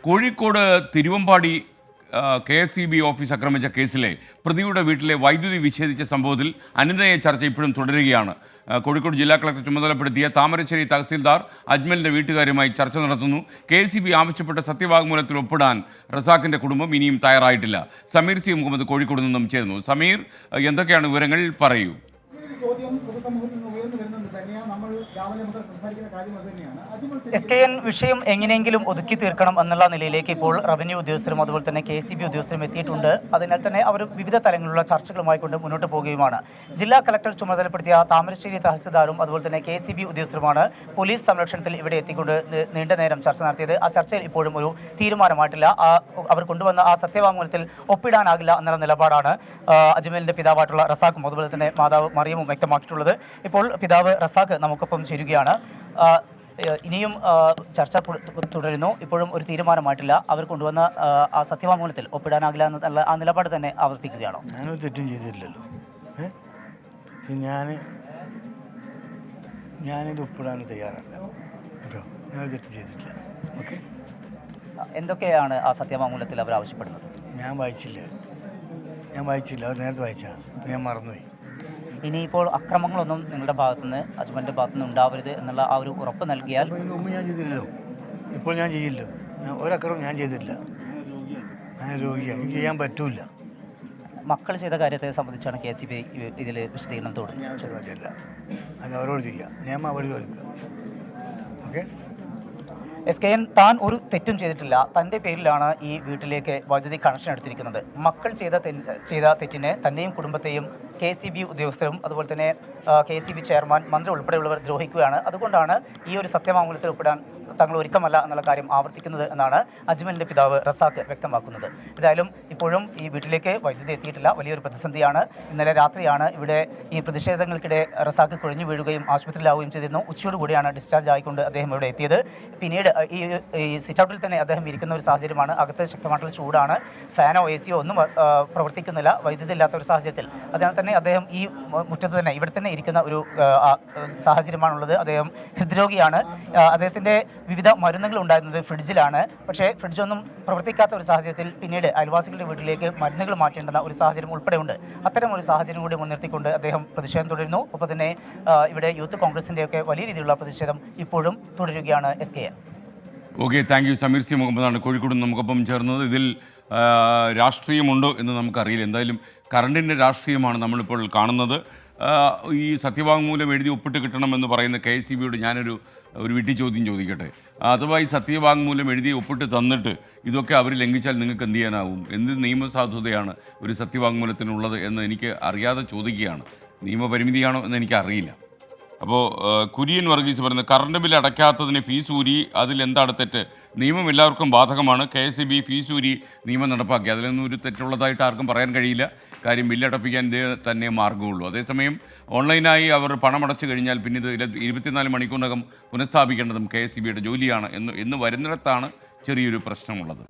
Kozhikode Thiruvambady KSEB office ആക്രമിച്ച കേസിലെ പ്രതിയുടെ വീട്ടിലെ വൈദ്യുതി വിച്ഛേദിച്ച സംഭവത്തിൽ അനുനയ ചർച്ച ഇപ്പോഴും തുടരുകയാണ്. കോഴിക്കോട് ജില്ലാ കളക്ടർ ചുമതലപ്പെടുത്തിയ താമരശ്ശേരി തഹസിൽദാർ അജ്മലിൻ്റെ വീട്ടുകാരുമായി ചർച്ച നടത്തുന്നു. KSEB ആവശ്യപ്പെട്ട സത്യവാങ്മൂലത്തിൽ ഒപ്പിടാൻ റസാഖിൻ്റെ കുടുംബം ഇനിയും തയ്യാറായിട്ടില്ല. സമീർ സി മുഹമ്മദ് കോഴിക്കോട് നിന്നും ചേരുന്നു. സമീർ, എന്തൊക്കെയാണ് വിവരങ്ങൾ? പറയൂ. SKN വിഷയം എങ്ങനെയെങ്കിലും ഒതുക്കി തീർക്കണം എന്നുള്ള നിലയിലേക്ക് ഇപ്പോൾ റവന്യൂ ഉദ്യോഗസ്ഥരും അതുപോലെ തന്നെ KSEB ഉദ്യോഗസ്ഥരും എത്തിയിട്ടുണ്ട്. അതിനാൽ തന്നെ അവർ വിവിധ തലങ്ങളിലുള്ള ചർച്ചകളുമായി കൊണ്ട് മുന്നോട്ട് പോവുകയുമാണ്. ജില്ലാ കളക്ടർ ചുമതലപ്പെടുത്തിയ താമരശ്ശേരി തഹസിൽദാരും അതുപോലെ തന്നെ KSEB ഉദ്യോഗസ്ഥരുമാണ് പോലീസ് സംരക്ഷണത്തിൽ ഇവിടെ എത്തിക്കൊണ്ട് നീണ്ട നേരം ചർച്ച നടത്തിയത്. ആ ചർച്ചയിൽ ഇപ്പോഴും ഒരു തീരുമാനമായിട്ടില്ല. അവർ കൊണ്ടുവന്ന ആ സത്യവാങ്മൂലത്തിൽ ഒപ്പിടാനാകില്ല എന്നുള്ള നിലപാടാണ് അജ്മലിന്റെ പിതാവായിട്ടുള്ള റസാഖും അതുപോലെ തന്നെ മാതാവ് മറിയമും വ്യക്തമാക്കിയിട്ടുള്ളത്. ഇപ്പോൾ പിതാവ് റസാഖ് നമുക്കൊപ്പം ചേരുകയാണ്. ഇനിയും ചർച്ച തുടരുന്നു. ഇപ്പോഴും ഒരു തീരുമാനമായിട്ടില്ല. അവർ കൊണ്ടുവന്ന ആ സത്യവാങ്മൂലത്തിൽ ഒപ്പിടാനാകില്ല എന്നുള്ള ആ നിലപാട് തന്നെ ആവർത്തിക്കുകയാണോ? ഞാനൊരു തെറ്റും ചെയ്തിട്ടില്ലല്ലോ. ഞാനിത് ഒപ്പിടാൻ തയ്യാറല്ല കേട്ടോ. ഞാൻ തെറ്റും ചെയ്തിട്ടില്ല. ഓക്കെ, എന്തൊക്കെയാണ് ആ സത്യവാങ്മൂലത്തിൽ അവർ ആവശ്യപ്പെടുന്നത്? ഞാൻ വായിച്ചില്ല. അവർ നേരത്തെ വായിച്ചാൽ ഞാൻ മറന്നുപോയി. ഇനിയിപ്പോൾ അക്രമങ്ങളൊന്നും നിങ്ങളുടെ ഭാഗത്തുനിന്ന് അജ്മലിൻ്റെ ഭാഗത്തുനിന്ന് ഉണ്ടാവരുത് എന്നുള്ള ആ ഒരു ഉറപ്പ് നൽകിയാൽ. മുമ്പ് ഞാൻ ചെയ്തില്ലല്ലോ, ഇപ്പോൾ ഞാൻ ചെയ്യില്ലോ. ഒരക്രമം ഞാൻ ചെയ്തിട്ടില്ല. ഞാൻ രോഗിയാണ്, എനിക്ക് ചെയ്യാൻ പറ്റൂല. മക്കൾ ചെയ്ത കാര്യത്തെ സംബന്ധിച്ചാണ് KSEB ഇതിൽ വിശദീകരണം തുടങ്ങി. അത് അവരോട് ചെയ്യാം, നിയമാവലി കൊടുക്കുക. ഓക്കെ, SKN താൻ ഒരു തെറ്റും ചെയ്തിട്ടില്ല. തൻ്റെ പേരിലാണ് ഈ വീട്ടിലേക്ക് വൈദ്യുതി കണക്ഷൻ എടുത്തിരിക്കുന്നത്. മക്കൾ ചെയ്ത തെറ്റിന് തന്നെയും കുടുംബത്തെയും KSEB ഉദ്യോഗസ്ഥരും അതുപോലെ തന്നെ KSEB ചെയർമാൻ, മന്ത്രി ഉൾപ്പെടെയുള്ളവർ ദ്രോഹിക്കുകയാണ്. അതുകൊണ്ടാണ് ഈ ഒരു സത്യവാങ്മൂലത്തിൽ ഒപ്പിടാൻ തങ്ങൾ ഒരുക്കമല്ല എന്നുള്ള കാര്യം ആവർത്തിക്കുന്നത് എന്നാണ് അജ്മലിൻ്റെ പിതാവ് റസാഖ് വ്യക്തമാക്കുന്നത്. ഏതായാലും ഇപ്പോഴും ഈ വീട്ടിലേക്ക് വൈദ്യുതി എത്തിയിട്ടില്ല. വലിയൊരു പ്രതിസന്ധിയാണ്. ഇന്നലെ രാത്രിയാണ് ഇവിടെ ഈ പ്രതിഷേധങ്ങൾക്കിടെ റസാഖ് കുഴഞ്ഞു വീഴുകയും ആശുപത്രിയിലാവുകയും ചെയ്തിരുന്നു. ഉച്ചയോടുകൂടിയാണ് ഡിസ്ചാർജ് ആയിക്കൊണ്ട് അദ്ദേഹം ഇവിടെ എത്തിയത്. പിന്നീട് ഈ സിറ്റൗട്ടിൽ തന്നെ അദ്ദേഹം ഇരിക്കുന്ന ഒരു സാഹചര്യമാണ്. അകത്ത് ശക്തമായിട്ടുള്ള ചൂടാണ്. ഫാനോ ACയോ ഒന്നും പ്രവർത്തിക്കുന്നില്ല, വൈദ്യുതി ഇല്ലാത്ത ഒരു സാഹചര്യത്തിൽ. അതിനാൽ തന്നെ അദ്ദേഹം ഈ മുറ്റത്ത് തന്നെ ഇവിടെ തന്നെ ഇരിക്കുന്ന ഒരു സാഹചര്യമാണുള്ളത്. അദ്ദേഹം ഹൃദ്രോഗിയാണ്. അദ്ദേഹത്തിൻ്റെ വിവിധ മരുന്നുകൾ ഉണ്ടായിരുന്നത് ഫ്രിഡ്ജിലാണ്. പക്ഷേ ഫ്രിഡ്ജൊന്നും പ്രവർത്തിക്കാത്ത ഒരു സാഹചര്യത്തിൽ പിന്നീട് അയൽവാസികളുടെ വീട്ടിലേക്ക് മരുന്നുകൾ മാറ്റേണ്ടുന്ന ഒരു സാഹചര്യം ഉൾപ്പെടെയുണ്ട്. അത്തരം ഒരു സാഹചര്യം കൂടി മുൻനിർത്തിക്കൊണ്ട് അദ്ദേഹം പ്രതിഷേധം തുടരുന്നു. ഒപ്പം തന്നെ ഇവിടെ യൂത്ത് കോൺഗ്രസിൻ്റെയൊക്കെ വലിയ രീതിയിലുള്ള പ്രതിഷേധം ഇപ്പോഴും തുടരുകയാണ്. SKN. Okay, thank you. Sameer C മുഹമ്മദാണ് കോഴിക്കോട് നമുക്കൊപ്പം ചേർന്നത്. ഇതിൽ രാഷ്ട്രീയമുണ്ടോ എന്ന് നമുക്കറിയില്ല. എന്തായാലും കറണ്ടിൻ്റെ രാഷ്ട്രീയമാണ് നമ്മളിപ്പോൾ കാണുന്നത്. ഈ സത്യവാങ്മൂലം എഴുതി ഒപ്പിട്ട് കിട്ടണമെന്ന് പറയുന്ന KSEBയോട് ഞാനൊരു വീട്ടി ചോദ്യം ചോദിക്കട്ടെ. അഥവാ ഈ സത്യവാങ്മൂലം എഴുതി ഒപ്പിട്ട് തന്നിട്ട് ഇതൊക്കെ അവർ ലംഘിച്ചാൽ നിങ്ങൾക്ക് എന്ത് ചെയ്യാനാവും? എന്ത് നിയമസാധുതയാണ് ഒരു സത്യവാങ്മൂലത്തിനുള്ളത് എന്ന് എനിക്ക് അറിയാതെ ചോദിക്കുകയാണ്. നിയമപരിമിതിയാണോ എന്ന് എനിക്കറിയില്ല. അപ്പോൾ കുര്യൻ വർഗീസ് പറയുന്നത് കറണ്ട് ബില്ല് അടയ്ക്കാത്തതിന് ഫീസ് ഊരി, അതിലെന്താണ് തെറ്റ്? നിയമം എല്ലാവർക്കും ബാധകമാണ്. KSEB ഫീസ് ഊരി നിയമം നടപ്പാക്കി, അതിലൊന്നും ഒരു തെറ്റുള്ളതായിട്ട് ആർക്കും പറയാൻ കഴിയില്ല. കാര്യം ബില്ലടപ്പിക്കാൻ ഇതേ തന്നെ മാർഗ്ഗമുള്ളൂ. അതേസമയം ഓൺലൈനായി അവർ പണമടച്ചു കഴിഞ്ഞാൽ പിന്നെ ഇത് 24 മണിക്കൂറിനകം പുനഃസ്ഥാപിക്കേണ്ടതും KSEBയുടെ ജോലിയാണ് എന്ന് വരുന്നിടത്താണ് ചെറിയൊരു പ്രശ്നമുള്ളത്.